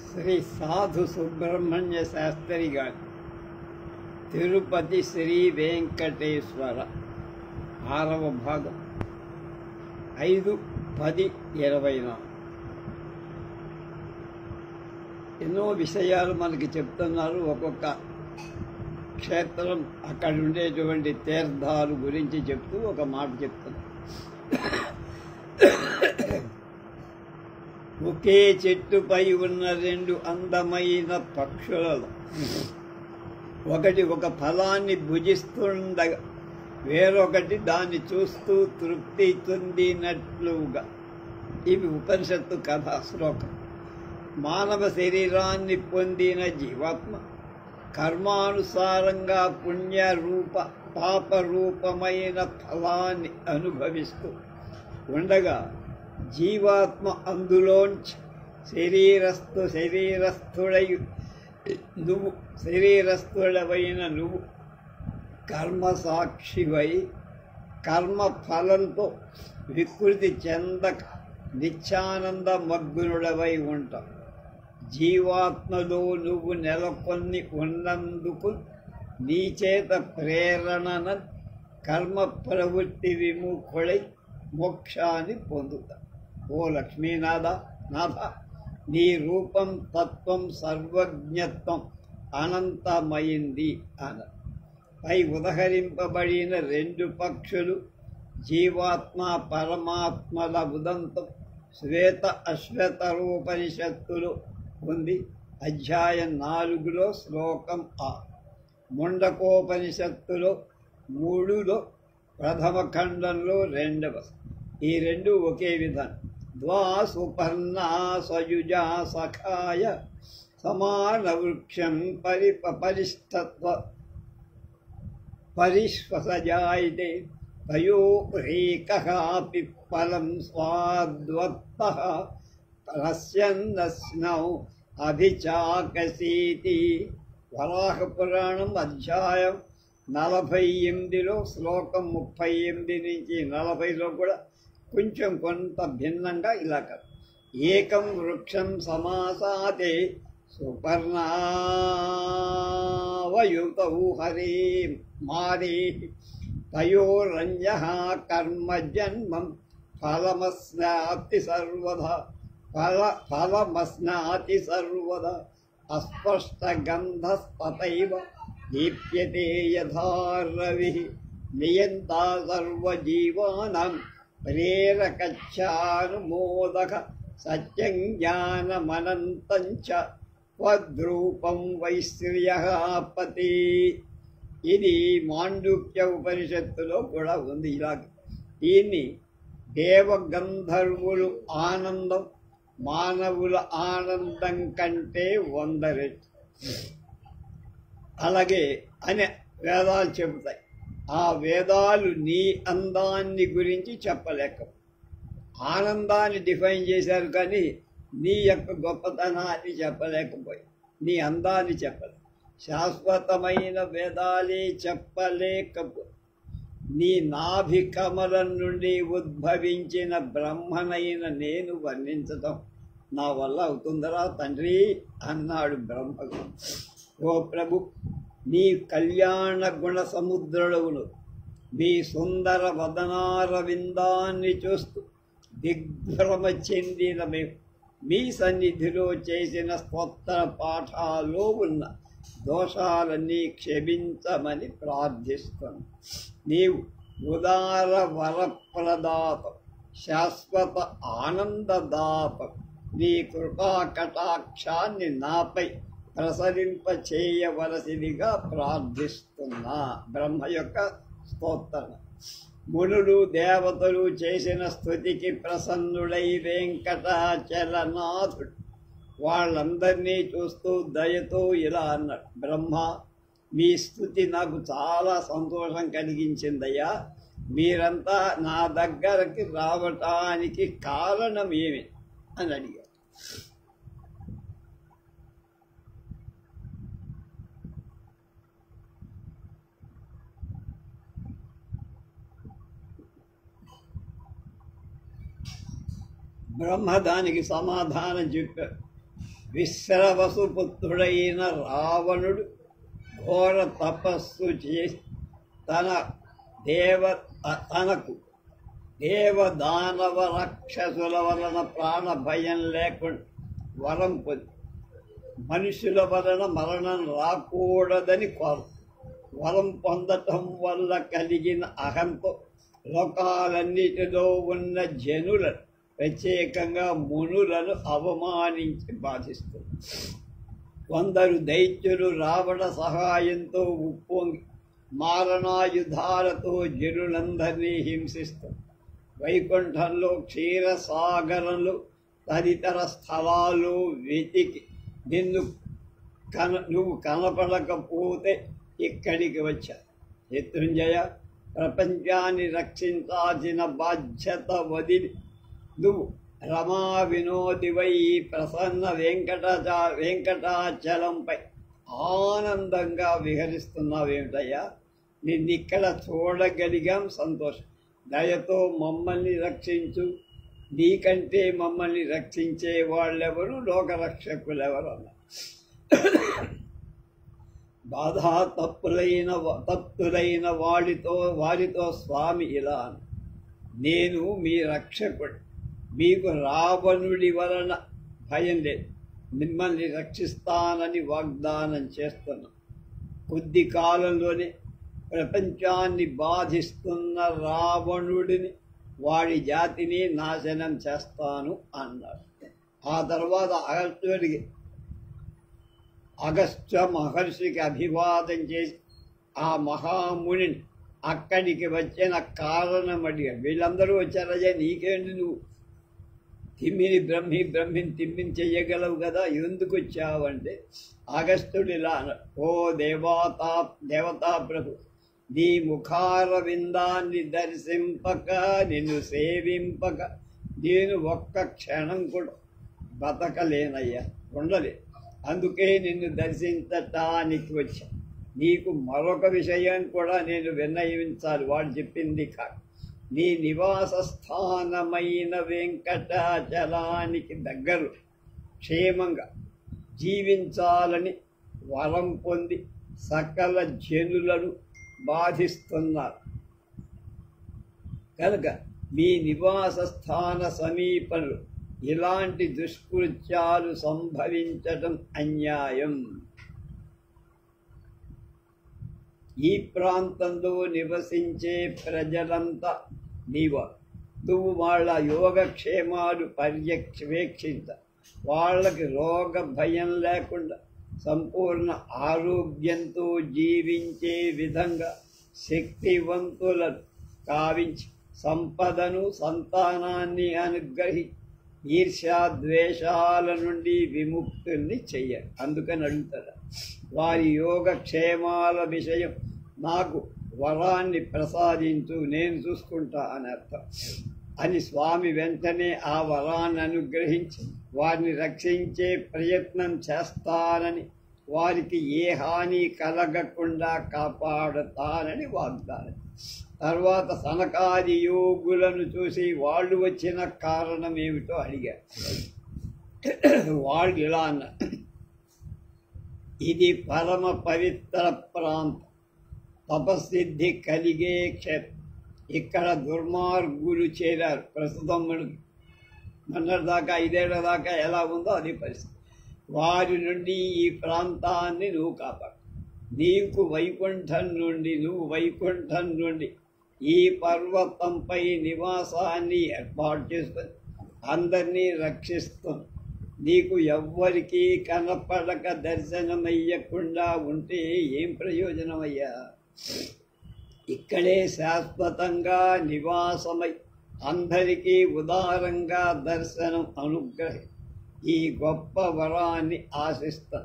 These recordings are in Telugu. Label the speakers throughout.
Speaker 1: శ్రీ సాధు సుబ్రహ్మణ్య శాస్త్రి గారు తిరుపతి శ్రీ వెంకటేశ్వర 6వ భాగం 5-10-24 ఎన్నో విషయాలు మనకి చెప్తున్నారు. ఒక్కొక్క క్షేత్రం అక్కడ ఉండేటువంటి తీర్థాలు గురించి చెప్తూ ఒక మాట చెప్తున్నారు. ఒకే చెట్టుపై ఉన్న 2 అందమైన పక్షులలో ఒకటి ఒక ఫలాన్ని భుజిస్తుండగా వేరొకటి దాన్ని చూస్తూ తృప్తి చెందినట్లుగా. ఇవి ఉపనిషత్తు కథా శ్లోకం. మానవ శరీరాన్ని పొందిన జీవాత్మ కర్మానుసారంగా పుణ్యరూప పాపరూపమైన ఫలాన్ని అనుభవిస్తూ ఉండగా జీవాత్మ అందులోంచి శరీరస్థుడవైన నువ్వు కర్మసాక్షివై కర్మ ఫలంతో వికృతి చెందక నిత్యానంద మగ్నుడవై ఉంటావు. జీవాత్మలో నువ్వు నెలకొని ఉన్నందుకు నీ చేత ప్రేరణన కర్మ ప్రవృత్తి విముఖుడై మోక్షాన్ని పొందుతా. ఓ లక్ష్మీనాథ, నీ రూపం తత్వం సర్వజ్ఞత్వం అనంతమైంది అన. పై ఉదహరింపబడిన 2 పక్షులు జీవాత్మ పరమాత్మల ఉదంతం శ్వేత అశ్వతరోపనిషత్తులో ఉంది. అధ్యాయం 4లో శ్లోకం 6, ముండకోపనిషత్తులో 3లో ప్రథమ ఖండంలో 2వ. ఈ 2 ఒకే విధానం. ద్వా సుపర్ణా సయుజా సఖాయ సమాన వృక్షం పరిశ్వసజాయితే తయోరేకః పిప్పలం స్వాద్వత్తః పశ్యన్నస్నౌ అభిచాకసీతి. వరాహ పురాణం అధ్యాయం 48లో శ్లోకం 38 నుంచి 40లో కూడా కొంచెం కొంత భిన్నంగా ఇలా కాదు. ఏకం వృక్షం సమాసాతే సుపర్ణావయుతౌ హరే మారే తయోరంజః కర్మ జన్మం ఫలమస్నాతి సర్వదా అస్పష్టగంధస్తతైవ దీప్యతే యథా రవిః నియంతా సర్వజీవానాం ప్రేరకచ్చానుమోదక సత్యం జ్ఞానమనంతం చ త్వద్రూపం వైశ్రియః పతి. ఇది మాండూక్య ఉపనిషత్తులో కూడా ఉంది. ఇలాగ దీన్ని దేవగంధర్వులు ఆనందం మానవుల ఆనందం కంటే 100 రెట్లు అలాగే అని వేదాలు చెబుతాయి. ఆ వేదాలు నీ అందాన్ని గురించి చెప్పలేక ఆనందాన్ని డిఫైన్ చేశారు, కానీ నీ యొక్క గొప్పతనాన్ని చెప్పలేకపోయి నీ అందాన్ని చెప్పలేదు. శాశ్వతమైన వేదాలే చెప్పలేకపోయి నీ నాభి కమలం నుండి ఉద్భవించిన బ్రహ్మనైన నేను వర్ణించటం నా వల్ల అవుతుందరా తండ్రి అన్నాడు బ్రహ్మకు. ఓ ప్రభు, నీ కళ్యాణ గుణ సముద్రుడవులు మీ సుందర వదనారవిందాన్ని చూస్తూ దిగ్భ్రమ చెందిన మేము మీ సన్నిధిలో చేసిన స్తోత్ర పాఠాల్లో ఉన్న దోషాలన్నీ క్షమించమని ప్రార్థిస్తున్నాను. నీవు ఉదార వరప్రదాత, శాశ్వత ఆనందదాత. నీ కృపా కటాక్షాన్ని నాపై ప్రసరింప చేయవలసిదిగా ప్రార్థిస్తున్నా. బ్రహ్మ యొక్క స్తోత్రం. మునులు దేవతలు చేసిన స్తుతికి ప్రసన్నుడై వెంకటాచలనాథుడు వాళ్ళందరినీ చూస్తూ దయతో ఇలా అన్నాడు. బ్రహ్మ, మీ స్తుతి నాకు చాలా సంతోషం కలిగించిందయ్యా. మీరంతా నా దగ్గరకి రావటానికి కారణం ఏమి అని అడిగారు. బ్రహ్మ దానికి సమాధానం చెప్పారు. విశ్రవసుపుత్రుడైన రావణుడు ఘోర తపస్సు చేసి తనకు దేవదానవ రాక్షసుల వలన ప్రాణ భయం లేకుండా వరం పొంది మనుషుల వలన మరణం రాకూడదని కోరు వరం పొందటం వల్ల కలిగిన అహంతో లోకాలన్నిటిలో ఉన్న జనులను ప్రత్యేకంగా మునులను అవమానించి బాధిస్తుంది. కొందరు దైత్యులు రావణ సహాయంతో ఉప్పొంగి మారణాయుధాలతో జనులందరినీ హింసిస్తారు. వైకుంఠంలో క్షీరసాగరంలో తదితర స్థలాలు వెతికి నువ్వు కనపడకపోతే ఇక్కడికి వచ్చా. శత్రుంజయ, ప్రపంచాన్ని రక్షించాల్సిన బాధ్యత వదిలి నువ్వు రమా వినోదివై ప్రసన్న వెంకటాచలంపై ఆనందంగా విహరిస్తున్నావేమిటయ్యా? నిన్నిక్కడ చూడగలిగాం, సంతోషం. దయతో మమ్మల్ని రక్షించు. నీకంటే మమ్మల్ని రక్షించే వాళ్ళెవరు, లోకరక్షకులెవరు అన్నారు. బాధా తప్తులైన వారితో స్వామి ఇలా అన్న, నేను మీ రక్షకుడు. మీకు రావణుడి వలన భయం లేదు. మిమ్మల్ని రక్షిస్తానని వాగ్దానం చేస్తున్నా. కొద్ది కాలంలోనే ప్రపంచాన్ని బాధిస్తున్న రావణుడిని, వాడి జాతిని నాశనం చేస్తాను అన్నాడు. ఆ తర్వాత అగస్త్య మహర్షికి అభివాదం చేసి ఆ మహామునిని అక్కడికి వచ్చిన కారణం అడిగాడు. వీళ్ళందరూ వచ్చారయ్యా, నీకేంటి, నువ్వు బ్రహ్మిని చెయ్యగలవు కదా, ఎందుకు వచ్చావంటే అగస్త్యుడు ఇలా అన్నాడు, ఓ దేవతా ప్రభు, నీ ముఖార విందాన్ని దర్శింపక, నిన్ను సేవింపక నేను ఒక్క క్షణం కూడా బతకలేనయ్యా, ఉండలే. అందుకే నిన్ను దర్శించటానికి వచ్చా. నీకు మరొక విషయం కూడా నేను విన్నవించాలి, వాడు చెప్పింది కాదు. నీ నివాస స్థానమైన వెంకటాచలానికి దగ్గర క్షేమంగా జీవించాలని వరం పొంది సకల జనులను బాధిస్తున్నారు కనుక మీ నివాస స్థాన సమీపంలో ఇలాంటి దుష్కృత్యాలు సంభవించటం అన్యాయం. ఈ ప్రాంతంలో నివసించే ప్రజలంతా నువ్వు వాళ్ళ యోగక్షేమాలు పర్యవేక్షించ, వాళ్ళకి రోగ భయం లేకుండా సంపూర్ణ ఆరోగ్యంతో జీవించే విధంగా శక్తివంతులను కావించి సంపదను సంతానాన్ని అనుగ్రహించి ఈర్ష్యాద్వేషాల నుండి విముక్తుల్ని చెయ్యాలి. అందుకని అడుగుతాడు, వారి యోగక్షేమాల విషయం నాకు వరాన్ని ప్రసాదించు, నేను చూసుకుంటా అని అర్థం అని స్వామి వెంటనే ఆ వరాన్ని అనుగ్రహించి వారిని రక్షించే ప్రయత్నం చేస్తానని, వారికి ఏ హాని కలగకుండా కాపాడుతానని వాగ్దానం. తర్వాత సనకాది యోగులను చూసి వాళ్ళు వచ్చిన కారణం ఏమిటో అడిగారు. వాళ్ళు ఇలా అన్నారు, ఇది పరమ పవిత్ర ప్రాంతం, తపసిద్ధి కలిగే క్షేత్రం. ఇక్కడ దుర్మార్గులు చేరారు. ప్రస్తుతం మొన్నటిదాకా 5 ఏళ్ల దాకా ఎలా ఉందో అది పరిస్థితి. వారి నుండి ఈ ప్రాంతాన్ని నువ్వు కాపాడు. నువ్వు వైకుంఠం నుండి ఈ పర్వతంపై నివాసాన్ని ఏర్పాటు చేసుకొని అందరినీ రక్షిస్తుంది. నీకు ఎవ్వరికీ కనపడక దర్శనమయ్యకుండా ఉంటే ఏం ప్రయోజనమయ్యా? ఇక్కడే శాశ్వతంగా నివాసమై అందరికీ ఉదారంగా దర్శనం అనుగ్రహి ఈ గొప్ప వరాన్ని ఆశిస్తా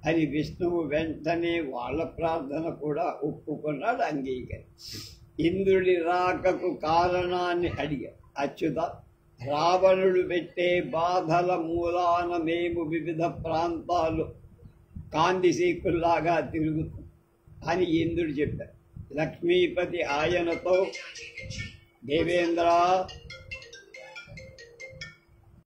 Speaker 1: అని విష్ణువు వెంటనే వాళ్ళ ప్రార్థన కూడా ఒప్పుకున్నాడు, అంగీకరి. ఇంద్రుడి రాకకు కారణాన్ని అడిగాడు. అచ్యుత, రావణుడు పెట్టే బాధల మూలాన మేము వివిధ ప్రాంతాలు కాందిశీకుల్లాగా తిరుగుతాం అని ఇంద్రుడు చెప్పాడు. లక్ష్మీపతి ఆయనతో, దేవేంద్ర,